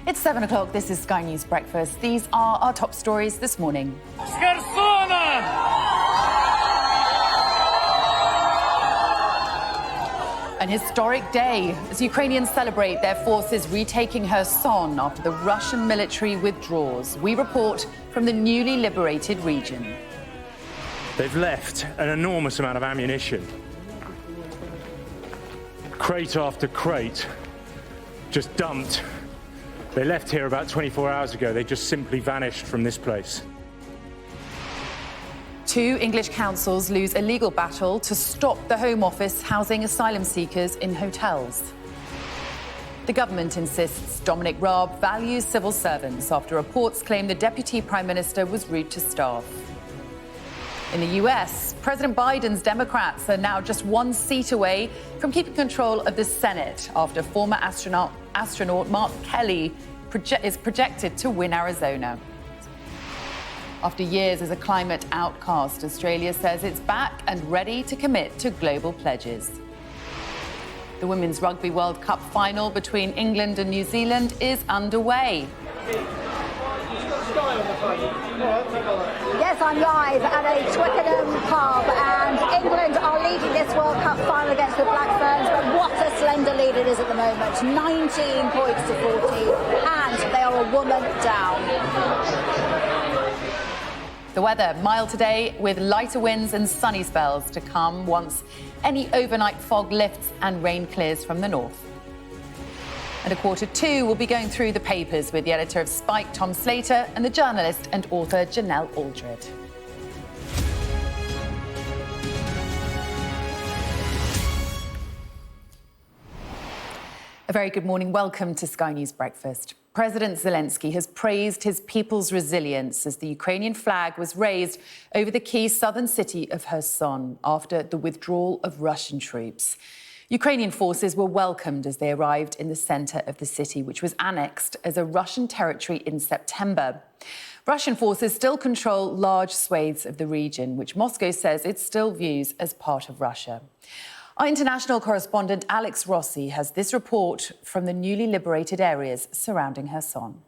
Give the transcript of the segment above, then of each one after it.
It's 7 o'clock. This is Sky News Breakfast. These are our top stories this morning. Kherson! An historic day as Ukrainians celebrate their forces retaking Kherson after the Russian military withdraws. We report from the newly liberated region. They've left an enormous amount of ammunition. Crate after crate, just dumped. They left here about 24 hours ago. They just simply vanished from this place. 2 English councils lose a legal battle to stop the Home Office housing asylum seekers in hotels. The government insists Dominc Raab values civil servants after reports claim the Deputy Prime Minister was rude to staff. In the US, President Biden's Democrats are now just 1 seat away from keeping control of the Senate after former astronaut Mark Kelly is projected to win Arizona. After years as a climate outcast, Australia says it's back and ready to commit to global pledges. The Women's Rugby World Cup final between England and New Zealand is underway. Yes, I'm live at a Twickenham pub and England are leading this World Cup final against the Black Ferns, but what a slender lead it is at the moment. 19 points to 14 and they are a woman down. The weather, mild today with lighter winds and sunny spells to come once any overnight fog lifts and rain clears from the north. And at 1:45, we'll be going through the papers with the editor of Spike, Tom Slater, and the journalist and author Genelle Aldred. A very good morning. Welcome to Sky News Breakfast. President Zelensky has praised his people's resilience as the Ukrainian flag was raised over the key southern city of Kherson after the withdrawal of Russian troops. Ukrainian forces were welcomed as they arrived in the centre of the city, which was annexed as a Russian territory in September. Russian forces still control large swathes of the region, which Moscow says it still views as part of Russia. Our international correspondent Alex Rossi has this report from the newly liberated areas surrounding Kherson.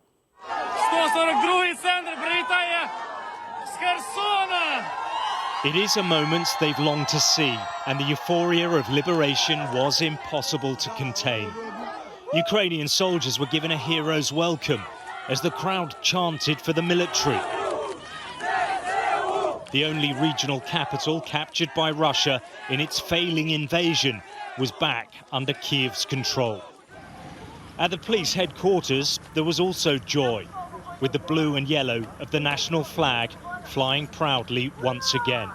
It is a moment they've longed to see, and the euphoria of liberation was impossible to contain. Ukrainian soldiers were given a hero's welcome as the crowd chanted for the military. The only regional capital captured by Russia in its failing invasion was back under Kiev's control. At the police headquarters, there was also joy, with the blue and yellow of the national flag flying proudly once again.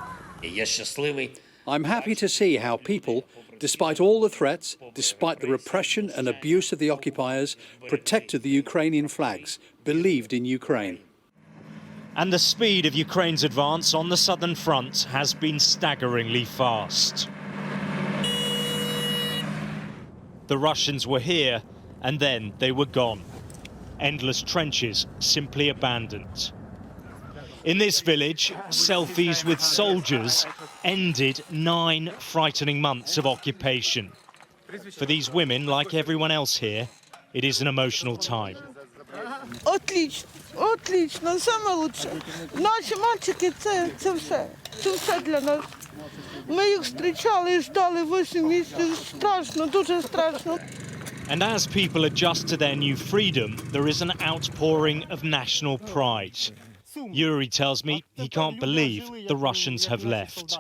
I'm happy to see how people, despite all the threats, despite the repression and abuse of the occupiers, protected the Ukrainian flags, believed in Ukraine. And the speed of Ukraine's advance on the southern front has been staggeringly fast. The Russians were here, and then they were gone. Endless trenches simply abandoned. In this village, selfies with soldiers ended 9 frightening months of occupation. For these women, like everyone else here, it is an emotional time. Отлично, отлично, саме лучше. Наші мальчики це все. Це все для нас. Ми їх зустрічали і ждали 8 місяців. Страшно, дуже страшно. And as people adjust to their new freedom, there is an outpouring of national pride. Yuri tells me he can't believe the Russians have left.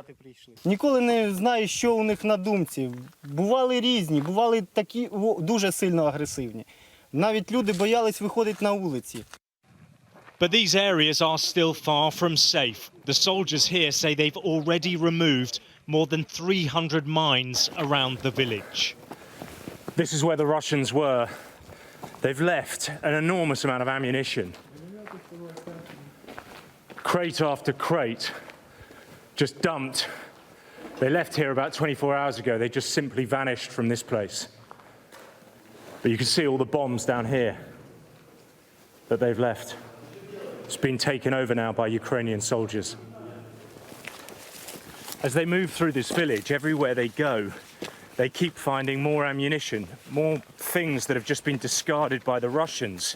Ніколи не знаю, що у них на думці. Бували різні, бували такі дуже сильно агресивні. Навіть люди боялись виходити на вулиці. But these areas are still far from safe. The soldiers here say they've already removed more than 300 mines around the village. This is where the Russians were. They've left an enormous amount of ammunition. Crate after crate, just dumped. They left here about 24 hours ago. They just simply vanished from this place. But you can see all the bombs down here that they've left. It's been taken over now by Ukrainian soldiers. As they move through this village, everywhere they go, they keep finding more ammunition, more things that have just been discarded by the Russians.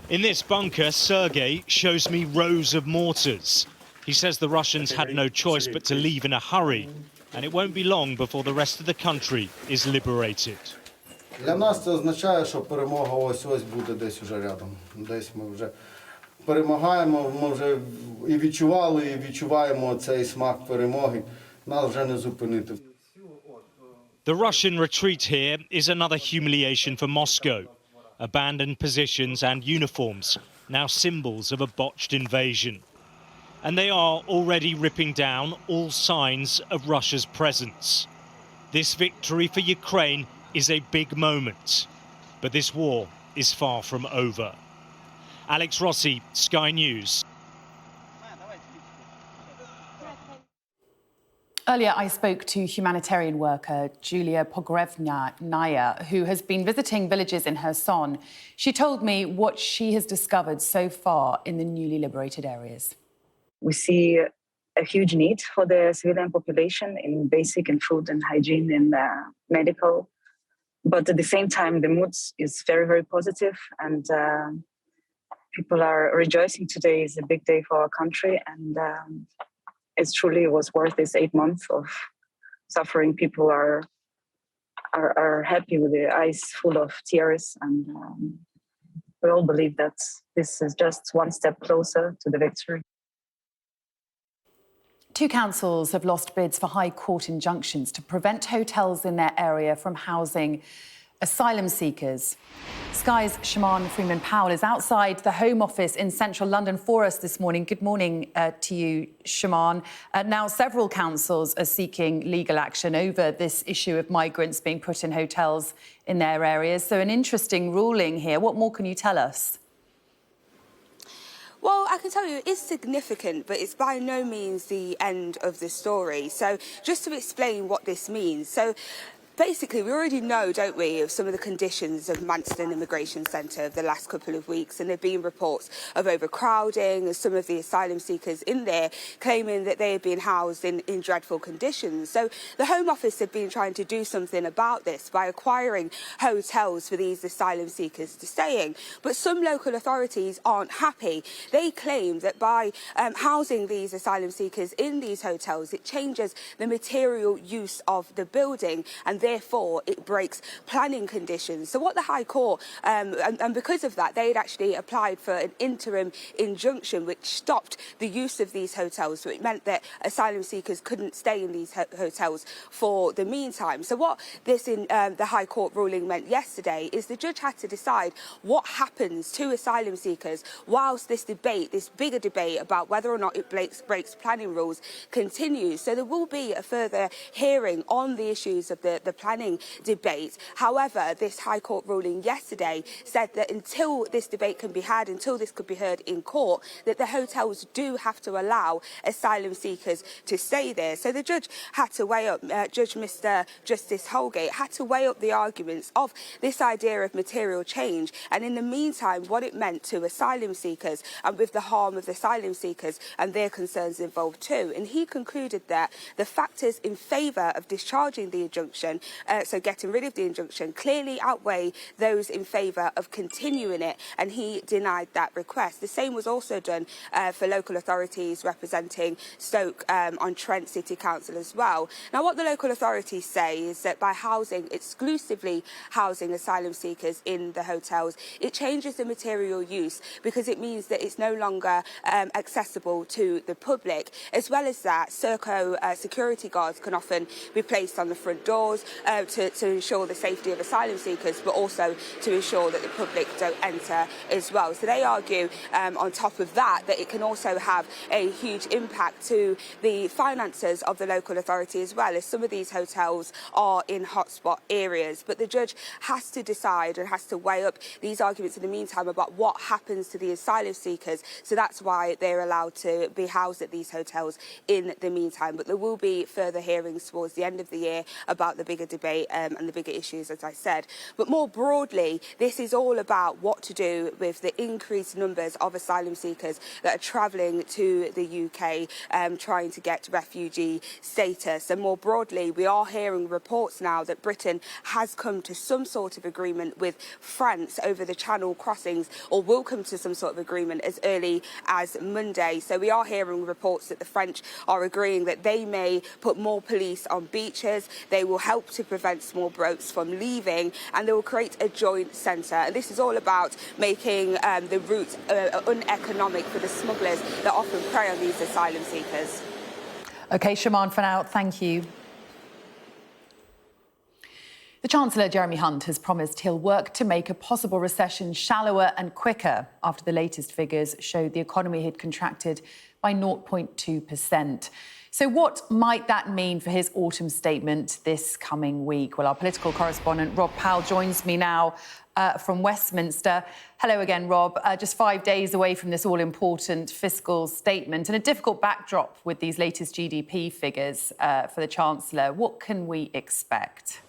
In this bunker, Sergei shows me rows of mortars. He says the Russians had no choice but to leave in a hurry, and it won't be long before the rest of the country is liberated. Для нас це означає, що перемога ось-ось буде десь уже рядом. Десь ми вже перемагаємо, ми вже і відчували, і відчуваємо цей смак перемоги. Нас вже не зупинити. The Russian retreat here is another humiliation for Moscow. Abandoned positions and uniforms, now symbols of a botched invasion. And they are already ripping down all signs of Russia's presence. This victory for Ukraine is a big moment, but this war is far from over. Alex Rossi, Sky News. Earlier, I spoke to humanitarian worker Julia Pogrevnaya, who has been visiting villages in Kherson. She told me what she has discovered so far in the newly liberated areas. We see a huge need for the civilian population in basic and food and hygiene and medical. But at the same time, the mood is very, very positive, and people are rejoicing. Today is a big day for our country, and it truly was worth this 8 months of suffering. People are happy with their eyes full of tears, and we all believe that this is just one step closer to the victory. 2 councils have lost bids for High Court injunctions to prevent hotels in their area from housing asylum seekers. Sky's Shaman Freeman-Powell is outside the Home Office in central London for us this morning. Good morning to you, Shaman. Now, several councils are seeking legal action over this issue of migrants being put in hotels in their areas. So an interesting ruling here. What more can you tell us? Well, I can tell you it's significant, but it's by no means the end of the story. So just to explain what this means. So basically, we already know, don't we, of some of the conditions of Manston Immigration Centre over the last couple of weeks, and there have been reports of overcrowding and some of the asylum seekers in there claiming that they have been housed in dreadful conditions. So the Home Office have been trying to do something about this by acquiring hotels for these asylum seekers to stay in. But some local authorities aren't happy. They claim that by housing these asylum seekers in these hotels, it changes the material use of the building, and therefore it breaks planning conditions. So what the High Court, and because of that, they had actually applied for an interim injunction which stopped the use of these hotels. So it meant that asylum seekers couldn't stay in these hotels for the meantime. So what this in the High Court ruling meant yesterday is the judge had to decide what happens to asylum seekers whilst this debate, this bigger debate about whether or not it breaks planning rules continues. So there will be a further hearing on the issues of the planning debate. However, this High Court ruling yesterday said that until this debate can be had, until this could be heard in court, that the hotels do have to allow asylum seekers to stay there. So the judge had to weigh up, Judge Mr. Justice Holgate had to weigh up the arguments of this idea of material change, and in the meantime, what it meant to asylum seekers and with the harm of the asylum seekers and their concerns involved too. And he concluded that the factors in favour of discharging the injunction, so getting rid of the injunction, clearly outweigh those in favour of continuing it, and he denied that request. The same was also done for local authorities representing Stoke-on-Trent City Council as well. Now, what the local authorities say is that by exclusively housing asylum seekers in the hotels, it changes the material use because it means that it's no longer accessible to the public. As well as that, Serco security guards can often be placed on the front doors to ensure the safety of asylum seekers, but also to ensure that the public don't enter as well. So they argue on top of that it can also have a huge impact to the finances of the local authority as well, as some of these hotels are in hotspot areas. But the judge has to decide and has to weigh up these arguments in the meantime about what happens to the asylum seekers. So that's why they're allowed to be housed at these hotels in the meantime. But there will be further hearings towards the end of the year about the bigger bigger debate and the bigger issues, as I said. But more broadly, this is all about what to do with the increased numbers of asylum seekers that are travelling to the UK trying to get refugee status. And more broadly, we are hearing reports now that Britain has come to some sort of agreement with France over the Channel crossings, or will come to some sort of agreement as early as Monday. So we are hearing reports that the French are agreeing that they may put more police on beaches, they will help to prevent small boats from leaving, and they will create a joint centre. And this is all about making the route uneconomic for the smugglers that often prey on these asylum seekers. OK, Shaman, for now, thank you. The Chancellor, Jeremy Hunt, has promised he'll work to make a possible recession shallower and quicker after the latest figures showed the economy had contracted by 0.2%. So what might that mean for his autumn statement this coming week? Well, our political correspondent, Rob Powell, joins me now from Westminster. Hello again, Rob. Just 5 days away from this all-important fiscal statement and a difficult backdrop with these latest GDP figures for the Chancellor. What can we expect?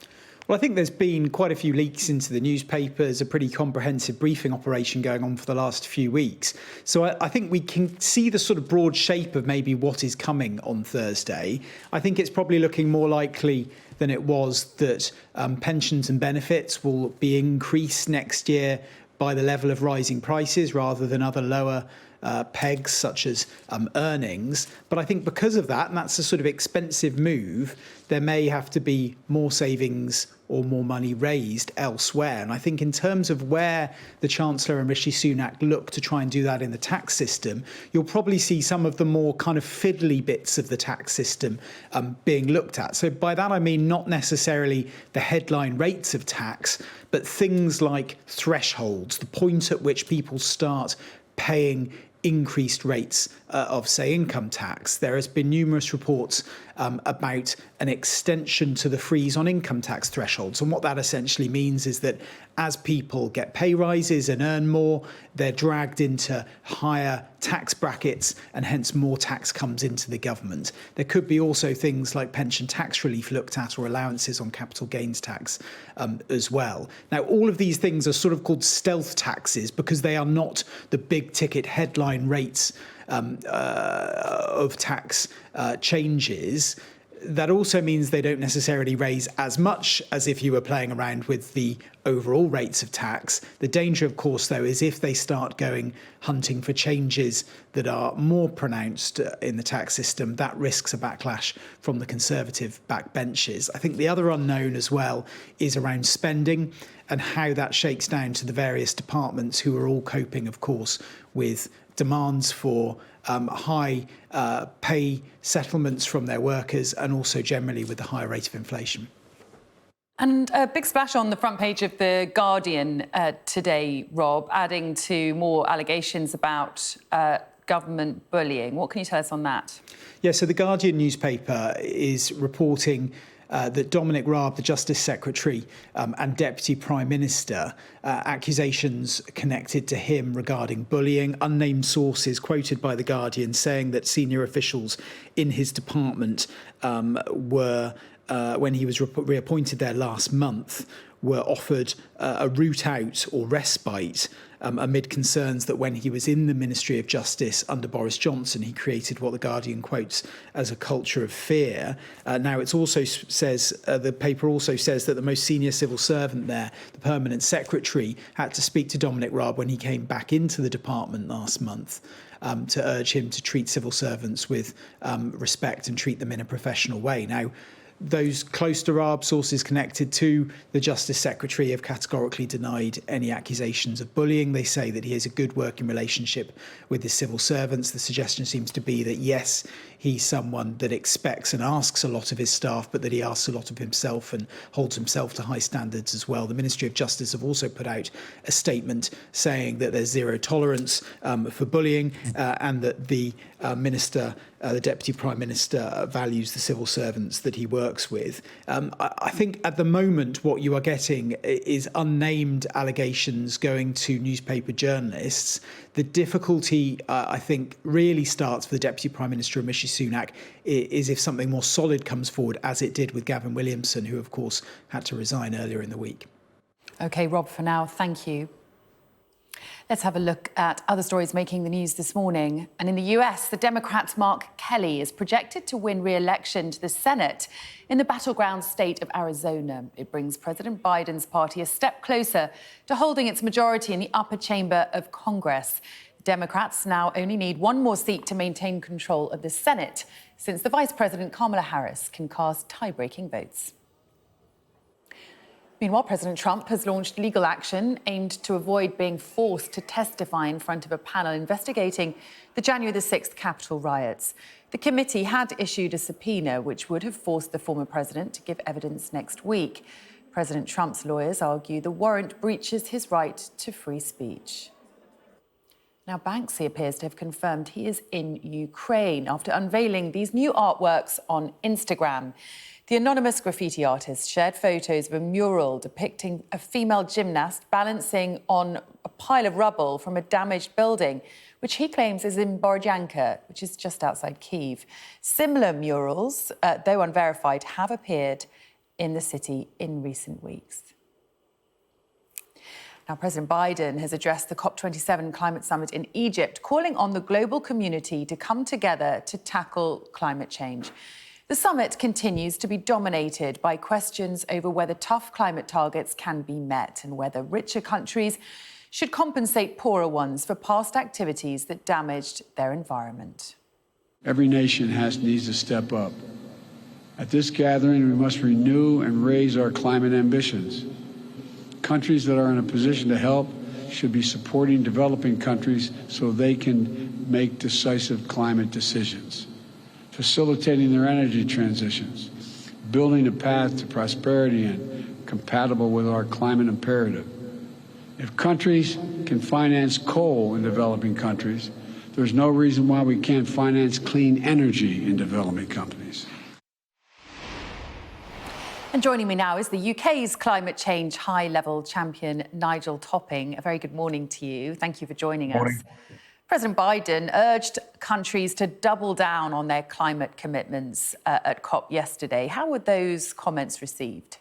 Well, I think there's been quite a few leaks into the newspapers, a pretty comprehensive briefing operation going on for the last few weeks. So I think we can see the sort of broad shape of maybe what is coming on Thursday. I think it's probably looking more likely than it was that pensions and benefits will be increased next year by the level of rising prices rather than other lower pegs such as earnings. But I think because of that, and that's a sort of expensive move, there may have to be more savings or more money raised elsewhere. And I think in terms of where the Chancellor and Rishi Sunak look to try and do that in the tax system, you'll probably see some of the more kind of fiddly bits of the tax system being looked at. So by that, I mean not necessarily the headline rates of tax, but things like thresholds, the point at which people start paying increased rates of, say, income tax. There has been numerous reports about an extension to the freeze on income tax thresholds. And what that essentially means is that as people get pay rises and earn more, they're dragged into higher tax brackets and hence more tax comes into the government. There could be also things like pension tax relief looked at or allowances on capital gains tax as well. Now, all of these things are sort of called stealth taxes because they are not the big ticket headline rates of tax changes. That also means they don't necessarily raise as much as if you were playing around with the overall rates of tax. The danger, of course, though, is if they start going hunting for changes that are more pronounced in the tax system, that risks a backlash from the Conservative backbenches. I think the other unknown as well is around spending and how that shakes down to the various departments who are all coping, of course, with demands for high pay settlements from their workers and also generally with the higher rate of inflation. And a big splash on the front page of The Guardian today, Rob, adding to more allegations about government bullying. What can you tell us on that? Yeah, so The Guardian newspaper is reporting that Dominc Raab, the Justice Secretary and Deputy Prime Minister, accusations connected to him regarding bullying. Unnamed sources quoted by The Guardian saying that senior officials in his department were, when he was reappointed there last month, were offered a route out or respite amid concerns that when he was in the Ministry of Justice under Boris Johnson, he created what The Guardian quotes as a culture of fear. Now, it also says, the paper also says that the most senior civil servant there, the permanent secretary, had to speak to Dominc Raab when he came back into the department last month to urge him to treat civil servants with respect and treat them in a professional way. Now, those close to Raab, sources connected to the Justice Secretary, have categorically denied any accusations of bullying. They say that he has a good working relationship with his civil servants. The suggestion seems to be that, yes, he's someone that expects and asks a lot of his staff, but that he asks a lot of himself and holds himself to high standards as well. The Ministry of Justice have also put out a statement saying that there's zero tolerance for bullying and that the Minister, the Deputy Prime Minister, values the civil servants that he works with. I think at the moment what you are getting is unnamed allegations going to newspaper journalists The difficulty, I think, really starts for the Deputy Prime Minister and Rishi Sunak is if something more solid comes forward, as it did with Gavin Williamson, who, of course, had to resign earlier in the week. OK, Rob, for now, thank you. Let's have a look at other stories making the news this morning. And in the US, the Democrat Mark Kelly is projected to win re-election to the Senate in the battleground state of Arizona. It brings President Biden's party a step closer to holding its majority in the upper chamber of Congress. Democrats now only need one more seat to maintain control of the Senate, since the Vice President Kamala Harris can cast tie-breaking votes. Meanwhile, President Trump has launched legal action aimed to avoid being forced to testify in front of a panel investigating the January the 6th Capitol riots. The committee had issued a subpoena which would have forced the former president to give evidence next week. President Trump's lawyers argue the warrant breaches his right to free speech. Now, Banksy appears to have confirmed he is in Ukraine after unveiling these new artworks on Instagram. The anonymous graffiti artist shared photos of a mural depicting a female gymnast balancing on a pile of rubble from a damaged building, which he claims is in Borodyanka, which is just outside Kyiv. Similar murals, though unverified, have appeared in the city in recent weeks. Now, President Biden has addressed the COP27 climate summit in Egypt, calling on the global community to come together to tackle climate change. The summit continues to be dominated by questions over whether tough climate targets can be met and whether richer countries should compensate poorer ones for past activities that damaged their environment. Every nation needs to step up. At this gathering, we must renew and raise our climate ambitions. Countries that are in a position to help should be supporting developing countries so they can make decisive climate decisions, facilitating their energy transitions, building a path to prosperity and compatible with our climate imperative. If countries can finance coal in developing countries, there's no reason why we can't finance clean energy in developing countries. And joining me now is the UK's climate change high-level champion, Nigel Topping. A very good morning to you. Thank you for joining us. President Biden urged countries to double down on their climate commitments at COP yesterday. How were those comments received?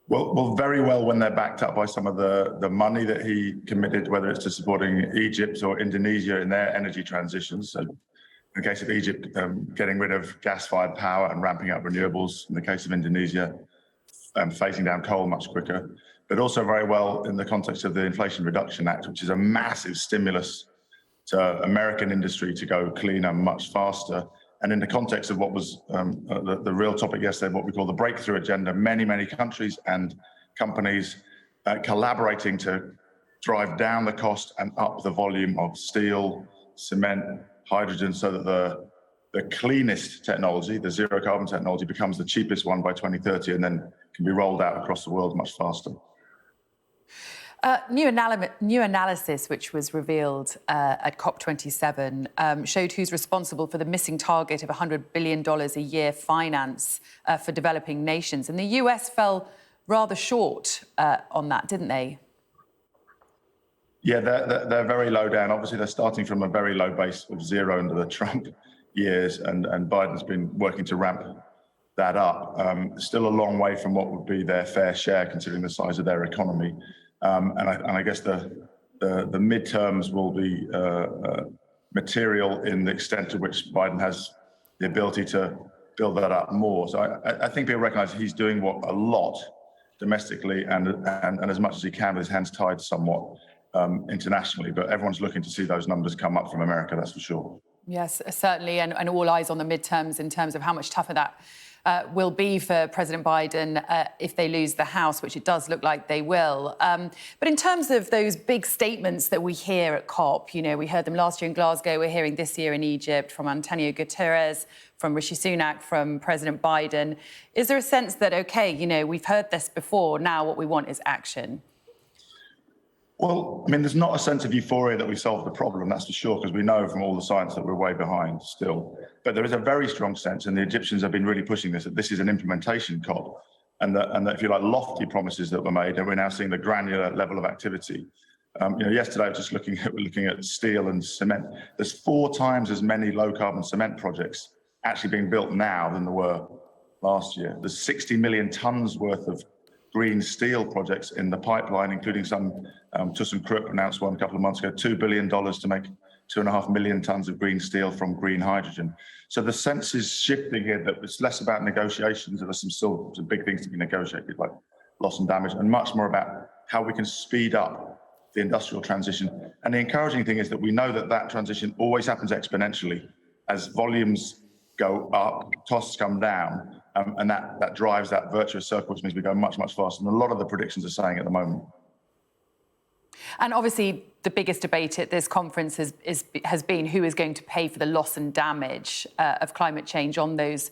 Well, very well when they're backed up by some of the money that he committed, whether it's to supporting Egypt or Indonesia in their energy transitions. So in the case of Egypt, getting rid of gas-fired power and ramping up renewables. In the case of Indonesia, phasing down coal much quicker. But also very well in the context of the Inflation Reduction Act, which is a massive stimulus to American industry to go cleaner much faster. And in the context of what was the real topic yesterday, what we call the breakthrough agenda, many countries and companies collaborating to drive down the cost and up the volume of steel, cement, hydrogen, so that the cleanest technology, the zero carbon technology, becomes the cheapest one by 2030 and then can be rolled out across the world much faster. New analysis, which was revealed at COP27, showed who's responsible for the missing target of $100 billion a year finance for developing nations. And the US fell rather short on that, didn't they? Yeah, they're very low down. Obviously, they're starting from a very low base of zero under the Trump years, and Biden's been working to ramp that up. Still a long way from what would be their fair share, considering the size of their economy. And I guess the midterms will be material in the extent to which Biden has the ability to build that up more. So I think people recognise he's doing a lot domestically and as much as he can with his hands tied somewhat internationally. But everyone's looking to see those numbers come up from America, that's for sure. Yes, certainly, and all eyes on the midterms in terms of how much tougher that will be for President Biden if they lose the House, which it does look like they will. But in terms of those big statements that we hear at COP, you know, we heard them last year in Glasgow, we're hearing this year in Egypt from Antonio Guterres, from Rishi Sunak, from President Biden. Is there a sense that, OK, you know, we've heard this before, now what we want is action? Well, I mean, there's not a sense of euphoria that we solved the problem, that's for sure, because we know from all the science that we're way behind still. But there is a very strong sense, and the Egyptians have been really pushing this, that this is an implementation COP, and that if you like, lofty promises that were made, and we're now seeing the granular level of activity. Yesterday I was just looking at steel and cement. There's 4 times as many low-carbon cement projects actually being built now than there were last year. There's 60 million tons worth of green steel projects in the pipeline, including some, ThyssenKrupp announced one a couple of months ago, $2 billion to make 2.5 million tons of green steel from green hydrogen. So the sense is shifting here that it's less about negotiations, and there's some big things to be negotiated, like loss and damage, and much more about how we can speed up the industrial transition. And the encouraging thing is that we know that that transition always happens exponentially. As volumes go up, costs come down, and that drives that virtuous circle, which means we go much, much faster than a lot of the predictions are saying at the moment. And obviously, the biggest debate at this conference has been who is going to pay for the loss and damage of climate change on those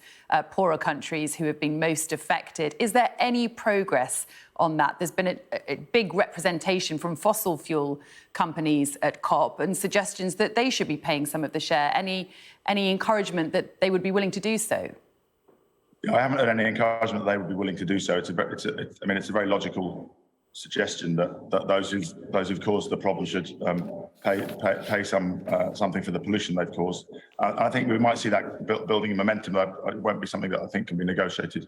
poorer countries who have been most affected. Is there any progress on that? There's been a big representation from fossil fuel companies at COP and suggestions that they should be paying some of the share. Any encouragement that they would be willing to do so? I haven't heard any encouragement that they would be willing to do so. It's a very logical suggestion that those who've caused the problem should pay something for the pollution they've caused. I think we might see that building in momentum. It won't be something that I think can be negotiated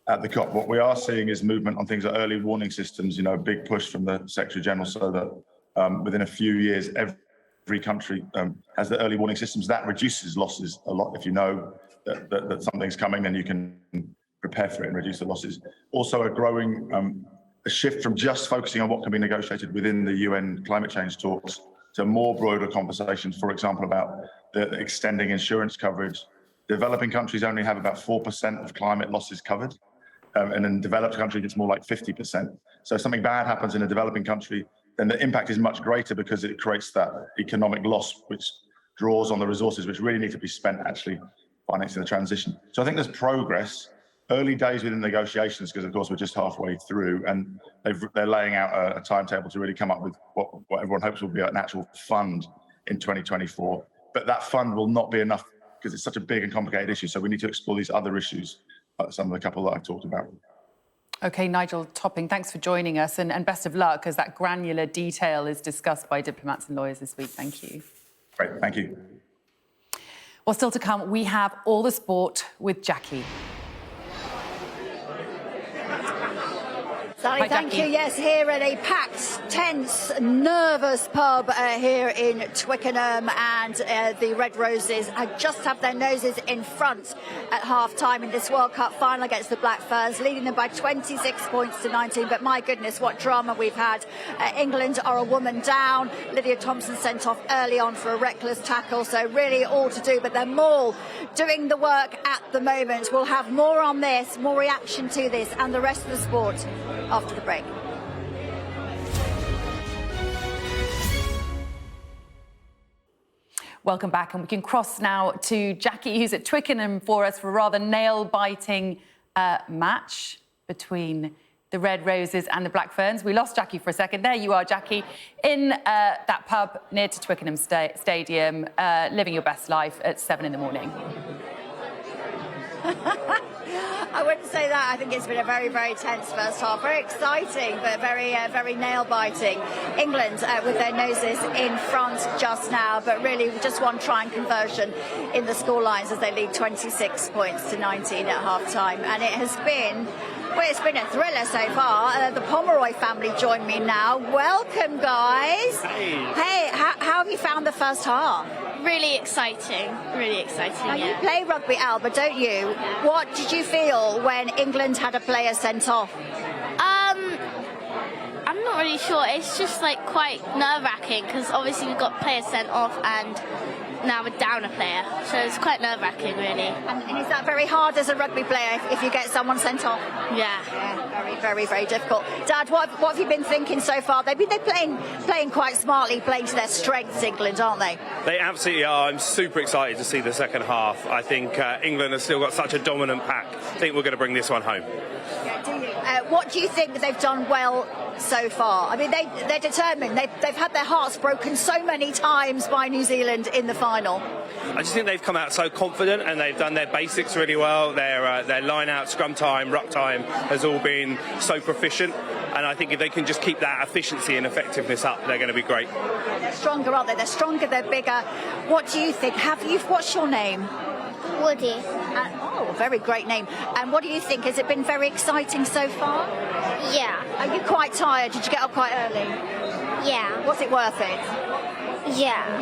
at the COP. What we are seeing is movement on things like early warning systems. A big push from the Secretary General so that within a few years every country has the early warning systems. That reduces losses a lot. If you know that something's coming, then you can prepare for it and reduce the losses. Also, a growing a shift from just focusing on what can be negotiated within the UN climate change talks to more broader conversations, for example, about the extending insurance coverage. Developing countries only have about 4% of climate losses covered, and in developed countries, it's more like 50%. So if something bad happens in a developing country, then the impact is much greater because it creates that economic loss, which draws on the resources which really need to be spent actually financing the transition. So I think there's progress. Early days within negotiations, because of course we're just halfway through, and they're laying out a timetable to really come up with what everyone hopes will be an actual fund in 2024. But that fund will not be enough because it's such a big and complicated issue. So we need to explore these other issues, some of the couple that I've talked about. OK, Nigel Topping, thanks for joining us, and best of luck as that granular detail is discussed by diplomats and lawyers this week. Thank you. Great, thank you. Well, still to come, we have all the sport with Jackie. Sally, thank you. Yes, here at a packed, tense, nervous pub here in Twickenham, and the Red Roses just have their noses in front at half-time in this World Cup final against the Black Ferns, leading them by 26 points to 19. But my goodness, what drama we've had. England are a woman down. Lydia Thompson sent off early on for a reckless tackle, so really all to do. But they're Maul doing the work at the moment. We'll have more on this, more reaction to this and the rest of the sport after the break. Welcome back, and we can cross now to Jackie, who's at Twickenham for us for a rather nail-biting match between the Red Roses and the Black Ferns. We lost Jackie for a second. There you are, Jackie, in that pub near to Twickenham Stadium, living your best life at 7 in the morning. I wouldn't say that. I think it's been a very, very tense first half. Very exciting, but very nail-biting. England with their noses in front just now, but really just one try-and conversion in the scorelines as they lead 26 points to 19 at half-time. And it has been... well, it's been a thriller so far. The Pomeroy family join me now. Welcome, guys. Hey, how have you found the first half? Really exciting, Now, yeah. you play rugby, Alba, don't you? Yeah. What did you feel when England had a player sent off? I'm not really sure. It's just like quite nerve-wracking because obviously we've got players sent off and now we're down a player. So it's quite nerve-wracking, really. And is that very hard as a rugby player if you get someone sent off? Yeah. Very difficult. Dad, what have you been thinking so far? They're playing quite smartly, playing to their strengths, England, aren't they? They absolutely are. I'm super excited to see the second half. I think England has still got such a dominant pack. I think we're going to bring this one home. Yeah, do you? What do you think that they've done well so far? I mean, they're determined. They've had their hearts broken so many times by New Zealand in the final. I just think they've come out so confident and they've done their basics really well. Their line out, scrum time, ruck time has all been so proficient. and I think if they can just keep that efficiency and effectiveness up, they're going to be great. They're stronger, aren't they? They're stronger, they're bigger. What do you think? What's your name? Woody. Oh, very great name. And what do you think? Has it been very exciting so far? Yeah. Are you quite tired? Did you get up quite early? Yeah. Was it worth it? Yeah.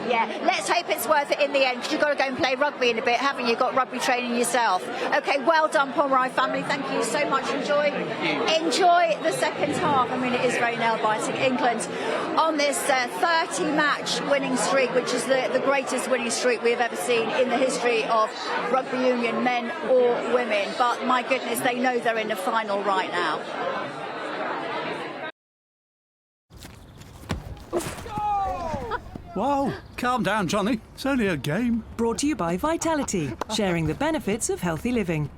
Yeah. Let's hope it's worth it in the end, because you've got to go and play rugby in a bit, haven't you? Got rugby training yourself. OK, well done, Pomeroy family. Thank you so much. Enjoy the second half. I mean, it is very nail-biting. England on this 30-match winning streak, which is the greatest winning streak we have ever seen in the history of rugby union, men or women. But my goodness, they know they're in the final right now. Whoa, calm down, Johnny. It's only a game. Brought to you by Vitality, sharing the benefits of healthy living.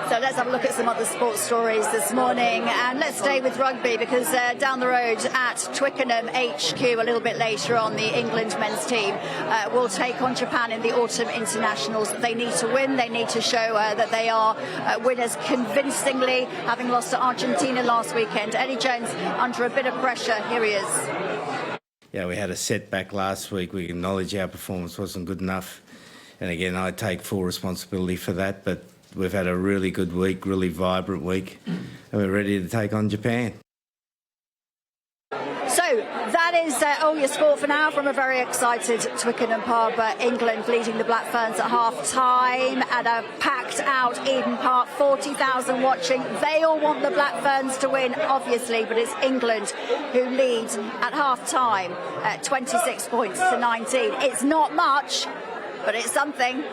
So let's have a look at some other sports stories this morning, and let's stay with rugby, because down the road at Twickenham HQ a little bit later on, the England men's team will take on Japan in the autumn internationals. They need to win. They need to show that they are winners convincingly, having lost to Argentina last weekend. Eddie Jones under a bit of pressure. Here he is. Yeah, we had a setback last week. We acknowledge our performance wasn't good enough, and again, I take full responsibility for that, but we've had a really good week, really vibrant week, and we're ready to take on Japan. So that is all your sport for now from a very excited Twickenham pub. England leading the Black Ferns at half-time at a packed-out Eden Park, 40,000 watching. They all want the Black Ferns to win, obviously, but it's England who lead at half-time at 26 points to 19. It's not much, but it's something.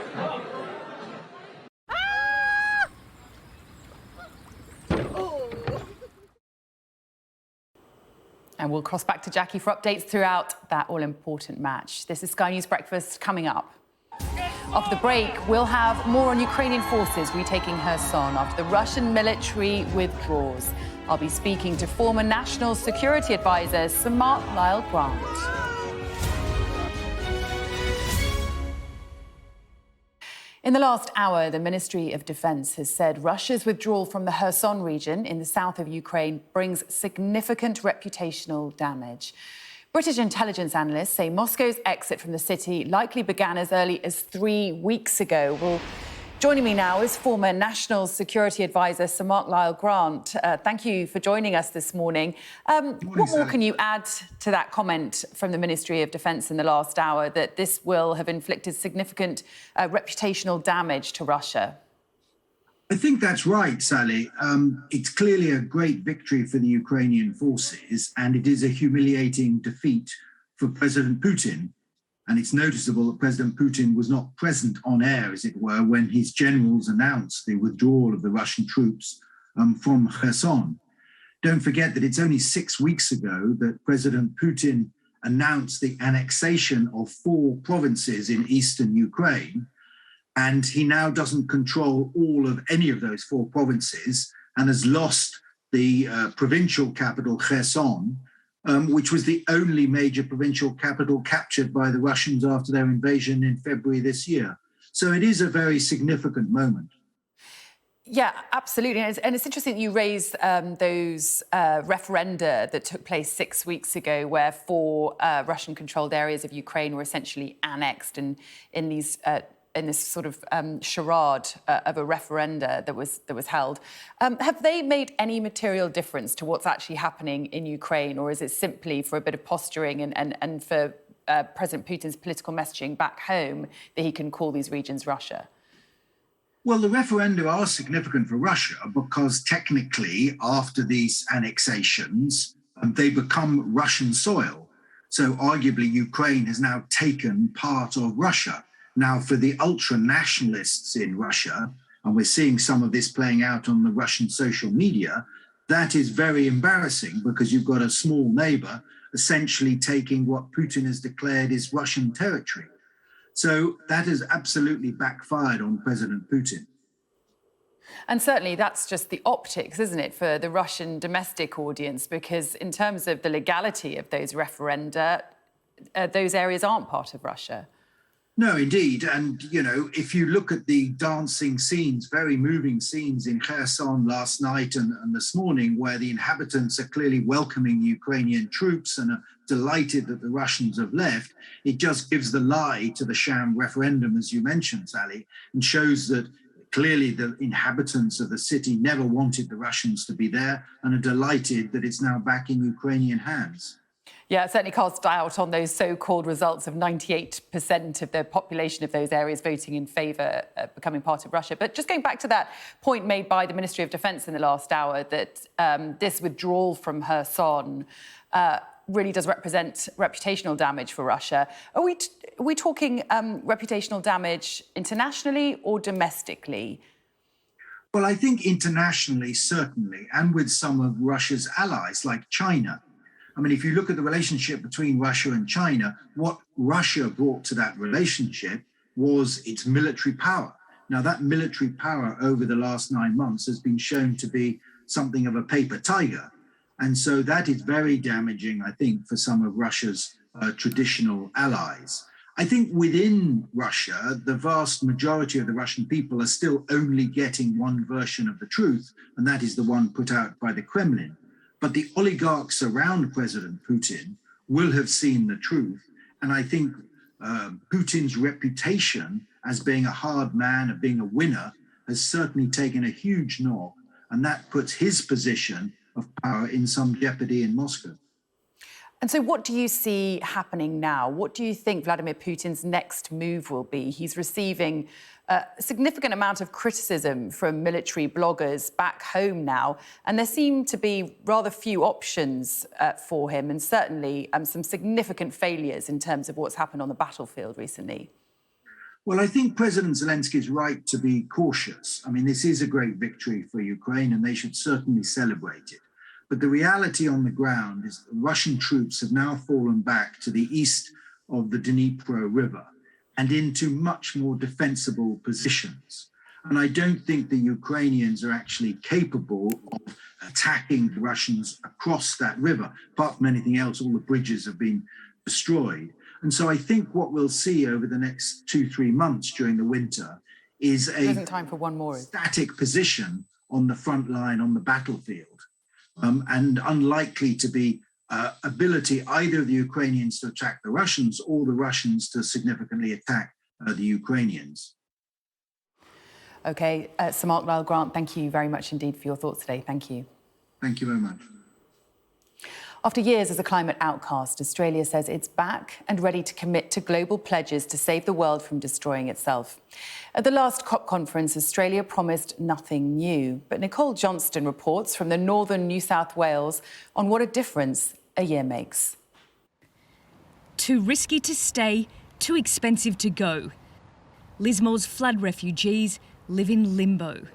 And we'll cross back to Jackie for updates throughout that all-important match. This is Sky News Breakfast coming up. After the break, we'll have more on Ukrainian forces retaking Kherson after the Russian military withdraws. I'll be speaking to former National Security Advisor Dominc Raab. In the last hour, the Ministry of Defence has said Russia's withdrawal from the Kherson region in the south of Ukraine brings significant reputational damage. British intelligence analysts say Moscow's exit from the city likely began as early as 3 weeks ago. Well, joining me now is former National Security Advisor Dominc Raab. Thank you for joining us this morning. What more can you add to that comment from the Ministry of Defence in the last hour, that this will have inflicted significant reputational damage to Russia? I think that's right, Sally. It's clearly a great victory for the Ukrainian forces, and it is a humiliating defeat for President Putin. And it's noticeable that President Putin was not present on air, as it were, when his generals announced the withdrawal of the Russian troops from Kherson. Don't forget that it's only 6 weeks ago that President Putin announced the annexation of 4 provinces in eastern Ukraine, and he now doesn't control all of any of those 4 provinces and has lost the provincial capital, Kherson, which was the only major provincial capital captured by the Russians after their invasion in February this year. So it is a very significant moment. Yeah, absolutely. And it's interesting that you raised those referenda that took place 6 weeks ago, where 4 Russian-controlled areas of Ukraine were essentially annexed in this sort of charade of a referenda that was held. Have they made any material difference to what's actually happening in Ukraine, or is it simply for a bit of posturing and for President Putin's political messaging back home that he can call these regions Russia? Well, the referenda are significant for Russia because technically, after these annexations, they become Russian soil. So arguably, Ukraine has now taken part of Russia. Now, for the ultra-nationalists in Russia, and we're seeing some of this playing out on the Russian social media, that is very embarrassing because you've got a small neighbor essentially taking what Putin has declared is Russian territory. So that has absolutely backfired on President Putin. And certainly that's just the optics, isn't it, for the Russian domestic audience, because in terms of the legality of those referenda, those areas aren't part of Russia. No, indeed. And, you know, if you look at the dancing scenes, very moving scenes in Kherson last night and this morning, where the inhabitants are clearly welcoming Ukrainian troops and are delighted that the Russians have left, it just gives the lie to the sham referendum, as you mentioned, Sally, and shows that clearly the inhabitants of the city never wanted the Russians to be there and are delighted that it's now back in Ukrainian hands. Yeah, it certainly cast doubt on those so-called results of 98% of the population of those areas voting in favour of becoming part of Russia. But just going back to that point made by the Ministry of Defence in the last hour, that this withdrawal from Kherson really does represent reputational damage for Russia. Are we talking reputational damage internationally or domestically? Well, I think internationally, certainly, and with some of Russia's allies like China. I mean, if you look at the relationship between Russia and China, what Russia brought to that relationship was its military power. Now, that military power over the last 9 months has been shown to be something of a paper tiger. And so that is very damaging, I think, for some of Russia's traditional allies. I think within Russia, the vast majority of the Russian people are still only getting one version of the truth, and that is the one put out by the Kremlin. But the oligarchs around President Putin will have seen the truth. And I think Putin's reputation as being a hard man, of being a winner, has certainly taken a huge knock. And that puts his position of power in some jeopardy in Moscow. And so what do you see happening now? What do you think Vladimir Putin's next move will be? He's receiving a significant amount of criticism from military bloggers back home now, and there seem to be rather few options for him, and certainly some significant failures in terms of what's happened on the battlefield recently. Well, I think President Zelensky is right to be cautious. I mean, this is a great victory for Ukraine, and they should certainly celebrate it. But the reality on the ground is that Russian troops have now fallen back to the east of the Dnipro River and into much more defensible positions. And I don't think the Ukrainians are actually capable of attacking the Russians across that river. Apart from anything else, all the bridges have been destroyed. And so I think what we'll see over the next 2-3 months during the winter is a time for one more. Static position on the front line on the battlefield. And unlikely to be ability either of the Ukrainians to attack the Russians or the Russians to significantly attack the Ukrainians. OK, Sir Mark Lyle-Grant, thank you very much indeed for your thoughts today. Thank you. Thank you very much. After years as a climate outcast, Australia says it's back and ready to commit to global pledges to save the world from destroying itself. At the last COP conference, Australia promised nothing new. But Nicole Johnston reports from the northern New South Wales on what a difference a year makes. Too risky to stay, too expensive to go. Lismore's flood refugees live in limbo.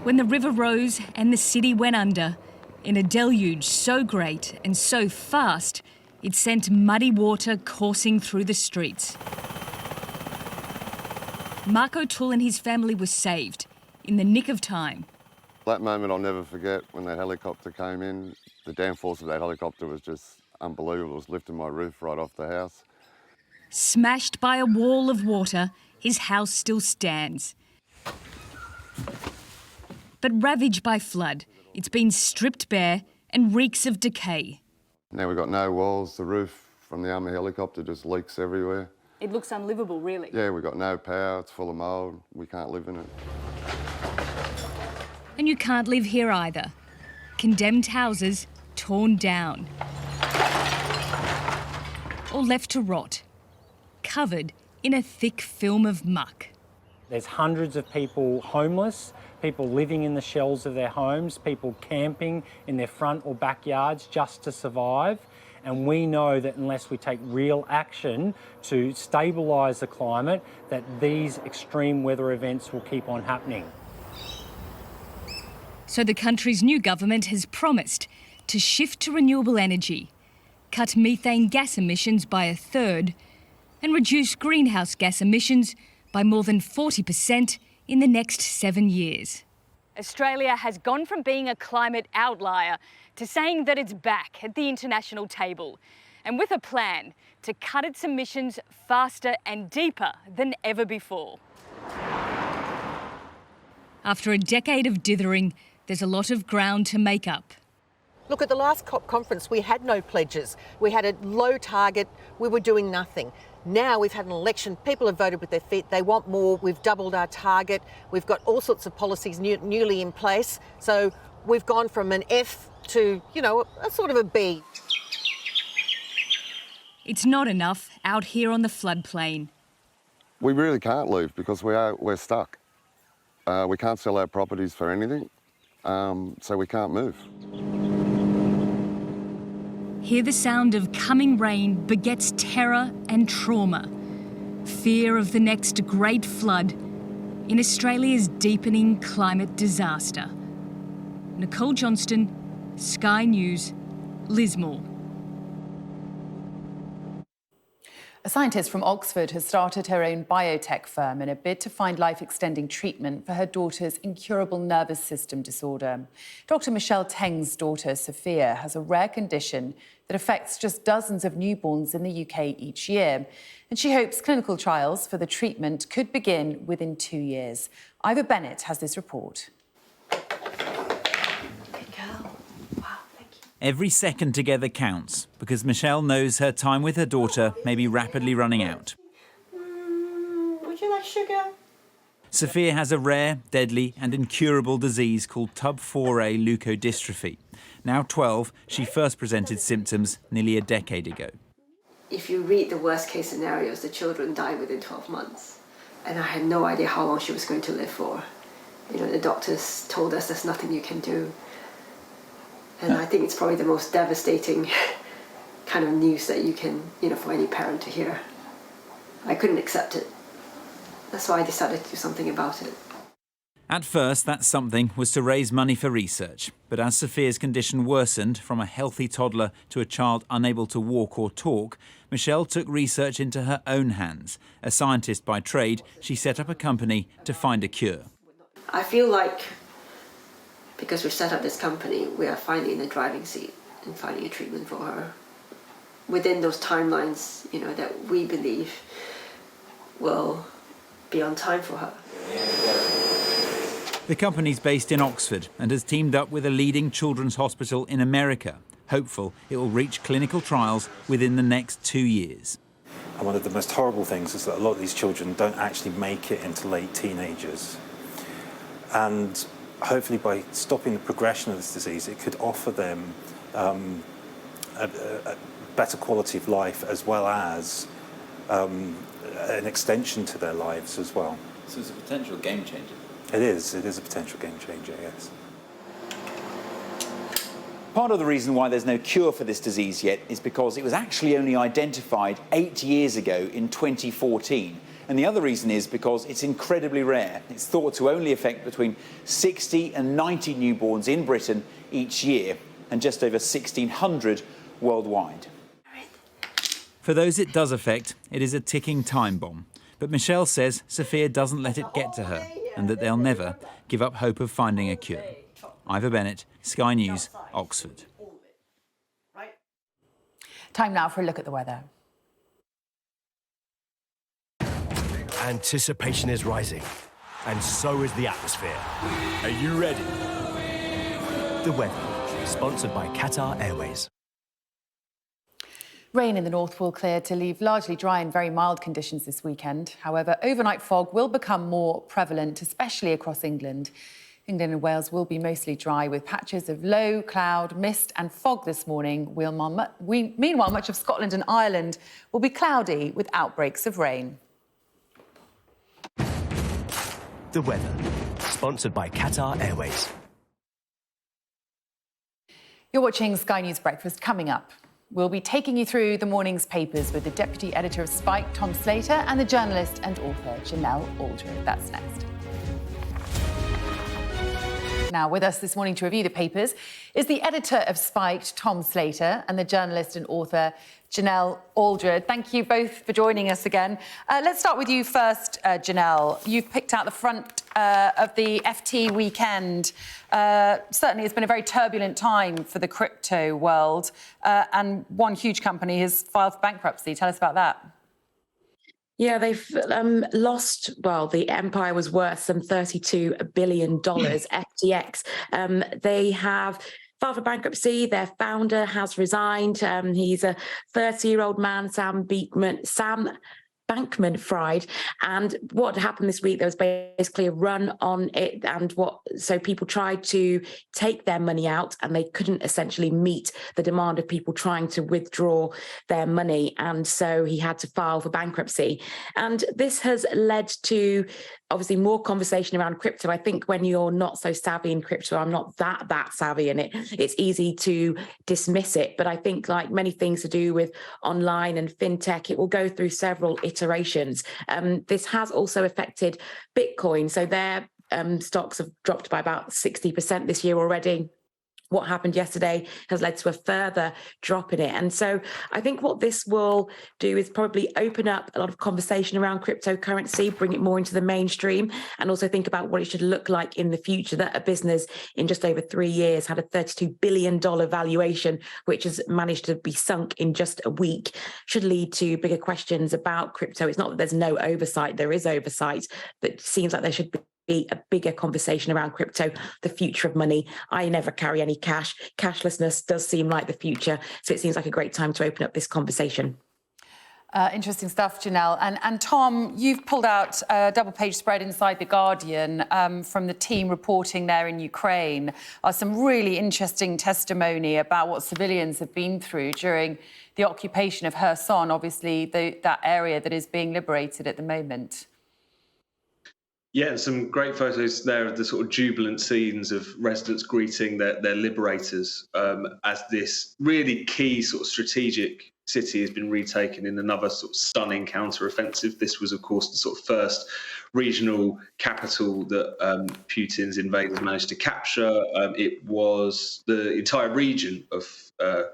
When the river rose and the city went under, in a deluge so great and so fast, it sent muddy water coursing through the streets. Mark O'Toole and his family were saved in the nick of time. That moment I'll never forget, when that helicopter came in. The downforce of that helicopter was just unbelievable. It was lifting my roof right off the house. Smashed by a wall of water, his house still stands. But ravaged by flood, it's been stripped bare and reeks of decay. Now we've got no walls. The roof from the Army helicopter just leaks everywhere. It looks unlivable, really. Yeah, we've got no power. It's full of mould. We can't live in it. And you can't live here either. Condemned houses torn down. Or left to rot, covered in a thick film of muck. There's hundreds of people homeless, people living in the shells of their homes, people camping in their front or backyards just to survive. And we know that unless we take real action to stabilise the climate, that these extreme weather events will keep on happening. So the country's new government has promised to shift to renewable energy, cut methane gas emissions by 1/3, and reduce greenhouse gas emissions by more than 40% in the next 7 years. Australia has gone from being a climate outlier to saying that it's back at the international table. and with a plan to cut its emissions faster and deeper than ever before. After a decade of dithering, there's a lot of ground to make up. Look, at the last COP conference, we had no pledges. We had a low target. We were doing nothing. Now we've had an election. People have voted with their feet. They want more. We've doubled our target. We've got all sorts of policies newly in place. So we've gone from an F to, you know, a sort of a B. It's not enough out here on the floodplain. We really can't leave because we're stuck. We can't sell our properties for anything, so we can't move. Hear the sound of coming rain begets terror and trauma. Fear of the next great flood in Australia's deepening climate disaster. Nicole Johnston, Sky News, Lismore. A scientist from Oxford has started her own biotech firm in a bid to find life-extending treatment for her daughter's incurable nervous system disorder. Dr. Michelle Teng's daughter, Sophia, has a rare condition that affects just dozens of newborns in the UK each year. And she hopes clinical trials for the treatment could begin within 2 years. Ivor Bennett has this report. Every second together counts, because Michelle knows her time with her daughter may be rapidly running out. Would you like sugar? Sophia has a rare, deadly and incurable disease called TUB4A leukodystrophy. Now 12, she first presented symptoms nearly a decade ago. If you read the worst case scenarios, the children die within 12 months. And I had no idea how long she was going to live for. You know, the doctors told us there's nothing you can do. And I think it's probably the most devastating kind of news that you can, you know, for any parent to hear. I couldn't accept it. That's why I decided to do something about it. At first, that something was to raise money for research. But as Sophia's condition worsened from a healthy toddler to a child unable to walk or talk, Michelle took research into her own hands. A scientist by trade, she set up a company to find a cure. I feel like because we've set up this company, we are finally in the driving seat and finding a treatment for her within those timelines, you know, that we believe will be on time for her. The company's based in Oxford and has teamed up with a leading children's hospital in America. Hopeful it will reach clinical trials within the next 2 years. And one of the most horrible things is that a lot of these children don't actually make it into late teenagers. And hopefully by stopping the progression of this disease, it could offer them a better quality of life as well as an extension to their lives as well. So it's a potential game changer. It is a potential game changer, yes. Part of the reason why there's no cure for this disease yet is because it was actually only identified 8 years ago in 2014. And the other reason is because it's incredibly rare. It's thought to only affect between 60 and 90 newborns in Britain each year, and just over 1,600 worldwide. For those it does affect, it is a ticking time bomb. But Michelle says Sophia doesn't let it get to her, and that they'll never give up hope of finding a cure. Ivor Bennett, Sky News, Oxford. Time now for a look at the weather. Anticipation is rising, and so is the atmosphere. Are you ready? The weather, sponsored by Qatar Airways. Rain in the north will clear to leave largely dry and very mild conditions this weekend. However, overnight fog will become more prevalent, especially across England. England and Wales will be mostly dry with patches of low cloud, mist and fog this morning. Meanwhile, much of Scotland and Ireland will be cloudy with outbreaks of rain. The weather, sponsored by Qatar Airways. You're watching Sky News Breakfast. Coming up, we'll be taking you through the morning's papers with the Deputy Editor of Spike, Tom Slater, and the journalist and author, Genelle Aldred. That's next. Now, with us this morning to review the papers is the editor of Spiked, Tom Slater, and the journalist and author, Genelle Aldred. Thank you both for joining us again. Let's start with you first, Genelle. You've picked out the front of the FT weekend. Certainly, it's been a very turbulent time for the crypto world, and one huge company has filed for bankruptcy. Tell us about that. Yeah, they've lost, well, the empire was worth some $32 billion, FTX. They have filed for bankruptcy. Their founder has resigned. He's a 30-year-old man, Sam Bankman-Fried. And what happened this week, there was basically a run on it, and so people tried to take their money out and they couldn't essentially meet the demand of people trying to withdraw their money. And so he had to file for bankruptcy. And this has led to obviously more conversation around crypto. I think when you're not so savvy in crypto, I'm not that savvy in it, it's easy to dismiss it. But I think, like many things to do with online and fintech, it will go through several iterations. This has also affected Bitcoin. So their stocks have dropped by about 60% this year already. What happened yesterday has led to a further drop in it. And so I think what this will do is probably open up a lot of conversation around cryptocurrency, bring it more into the mainstream, and also think about what it should look like in the future. That a business in just over 3 years had a $32 billion valuation, which has managed to be sunk in just a week, should lead to bigger questions about crypto. It's not that there's no oversight, there is oversight, but it seems like there should be a bigger conversation around crypto, the future of money. I never carry any cash. Cashlessness does seem like the future. So it seems like a great time to open up this conversation. Interesting stuff, Genelle. And Tom, you've pulled out a double-page spread inside The Guardian from the team reporting there in Ukraine. Some really interesting testimony about what civilians have been through during the occupation of Kherson, obviously that area that is being liberated at the moment. Yeah, some great photos there of the sort of jubilant scenes of residents greeting their liberators as this really key sort of strategic city has been retaken in another sort of stunning counter-offensive. This was, of course, the sort of first regional capital that Putin's invaders managed to capture. It was the entire region of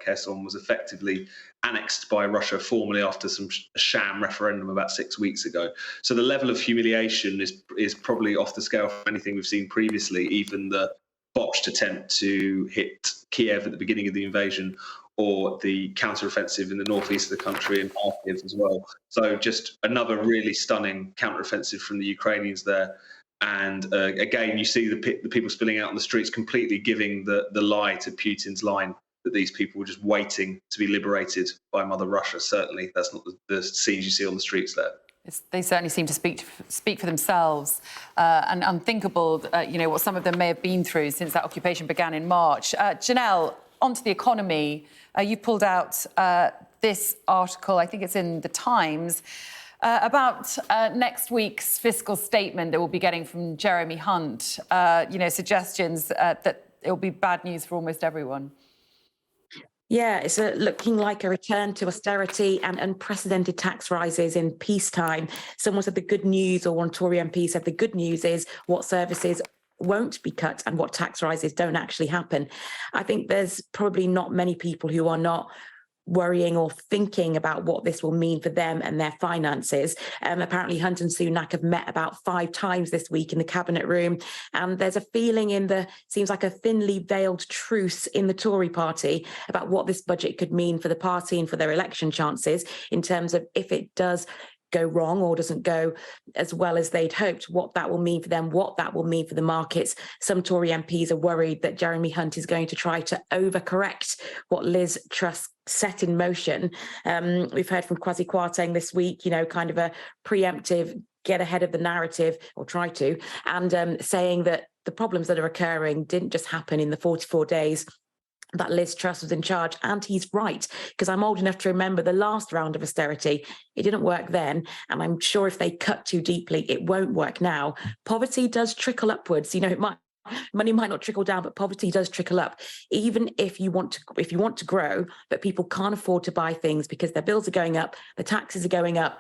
Kherson was effectively annexed by Russia formally after some sham referendum about 6 weeks ago. So the level of humiliation is probably off the scale from anything we've seen previously, even the botched attempt to hit Kiev at the beginning of the invasion, or the counteroffensive in the northeast of the country and Kharkiv as well. So just another really stunning counteroffensive from the Ukrainians there. And again, you see the people spilling out on the streets, completely giving the lie to Putin's line that these people were just waiting to be liberated by Mother Russia. Certainly, that's not the scenes you see on the streets there. They certainly seem to speak for themselves, and unthinkable, what some of them may have been through since that occupation began in March. Genelle, onto the economy. You pulled out this article, I think it's in The Times, about next week's fiscal statement that we'll be getting from Jeremy Hunt. Suggestions that it will be bad news for almost everyone. Yeah, it's looking like a return to austerity and unprecedented tax rises in peacetime. Someone said the good news, or one Tory MP said the good news is what services won't be cut and what tax rises don't actually happen. I think there's probably not many people who are not worrying or thinking about what this will mean for them and their finances. Apparently Hunt and Sunak have met about 5 times this week in the cabinet room, and there's a feeling seems like a thinly veiled truce in the Tory party about what this budget could mean for the party and for their election chances, in terms of if it does go wrong or doesn't go as well as they'd hoped, what that will mean for them, what that will mean for the markets. Some Tory MPs are worried that Jeremy Hunt is going to try to overcorrect what Liz Truss set in motion. We've heard from Kwasi Kwarteng this week, kind of a preemptive get ahead of the narrative, or try to, and saying that the problems that are occurring didn't just happen in the 44 days that Liz Truss was in charge. And he's right, because I'm old enough to remember the last round of austerity. It didn't work then, and I'm sure if they cut too deeply, it won't work now. Poverty does trickle upwards. Money might not trickle down, but poverty does trickle up. Even if you want to grow, but people can't afford to buy things because their bills are going up, the taxes are going up.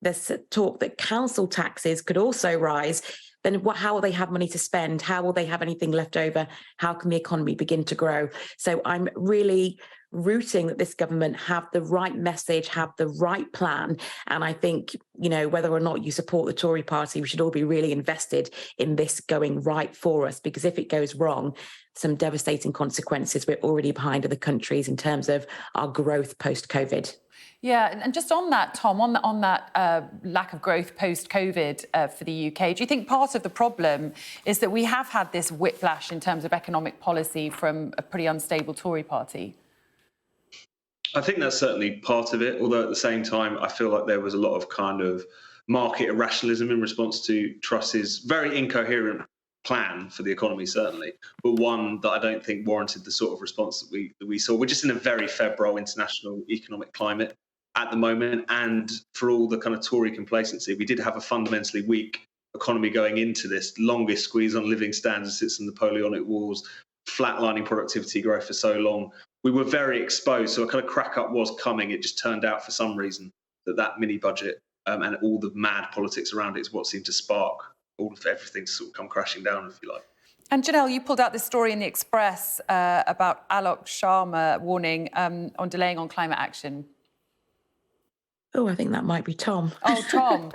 There's talk that council taxes could also rise. Then how will they have money to spend? How will they have anything left over? How can the economy begin to grow? So I'm really rooting that this government have the right message, have the right plan. And I think, you know, whether or not you support the Tory party, we should all be really invested in this going right for us, because if it goes wrong, some devastating consequences we're already behind other countries in terms of our growth post-COVID. Yeah, and just on that, Tom, on that lack of growth post-COVID for the UK, do you think part of the problem is that we have had this whiplash in terms of economic policy from a pretty unstable Tory party? I think that's certainly part of it, although at the same time, I feel like there was a lot of kind of market irrationalism in response to Truss's very incoherent plan for the economy, certainly, but one that I don't think warranted the sort of response that we saw. We're just in a very febrile international economic climate at the moment, and for all the kind of Tory complacency, we did have a fundamentally weak economy going into this, longest squeeze on living standards since the Napoleonic Wars, flatlining productivity growth for so long. We were very exposed, so a kind of crack up was coming. It just turned out for some reason that mini budget and all the mad politics around it is what seemed to spark all of everything to sort of come crashing down, if you like. And Genelle, you pulled out this story in the Express about Alok Sharma warning on delaying on climate action. Oh, I think that might be Tom. Oh, Tom.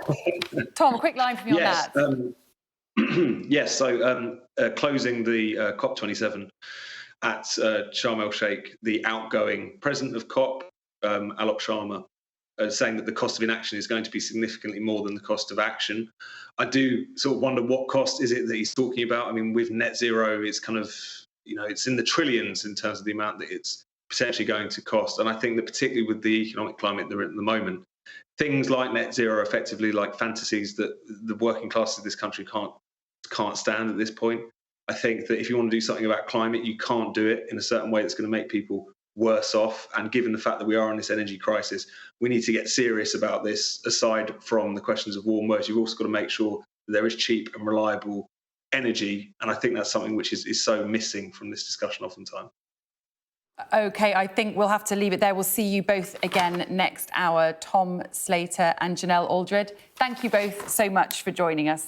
Tom, a quick line from you on that. Yes, so closing the COP27 at Sharm el-Sheikh, the outgoing president of COP, Alok Sharma, saying that the cost of inaction is going to be significantly more than the cost of action. I do sort of wonder what cost is it that he's talking about. I mean, with net zero, it's kind of, you know, it's in the trillions in terms of the amount that it's potentially going to cost. And I think that particularly with the economic climate they're in at the moment, things like net zero are effectively like fantasies that the working classes of this country can't stand at this point. I think that if you want to do something about climate, you can't do it in a certain way that's going to make people worse off. And given the fact that we are in this energy crisis, we need to get serious about this. Aside from the questions of warm words, you've also got to make sure that there is cheap and reliable energy. And I think that's something which is so missing from this discussion oftentimes. OK, I think we'll have to leave it there. We'll see you both again next hour, Tom Slater and Genelle Aldred. Thank you both so much for joining us.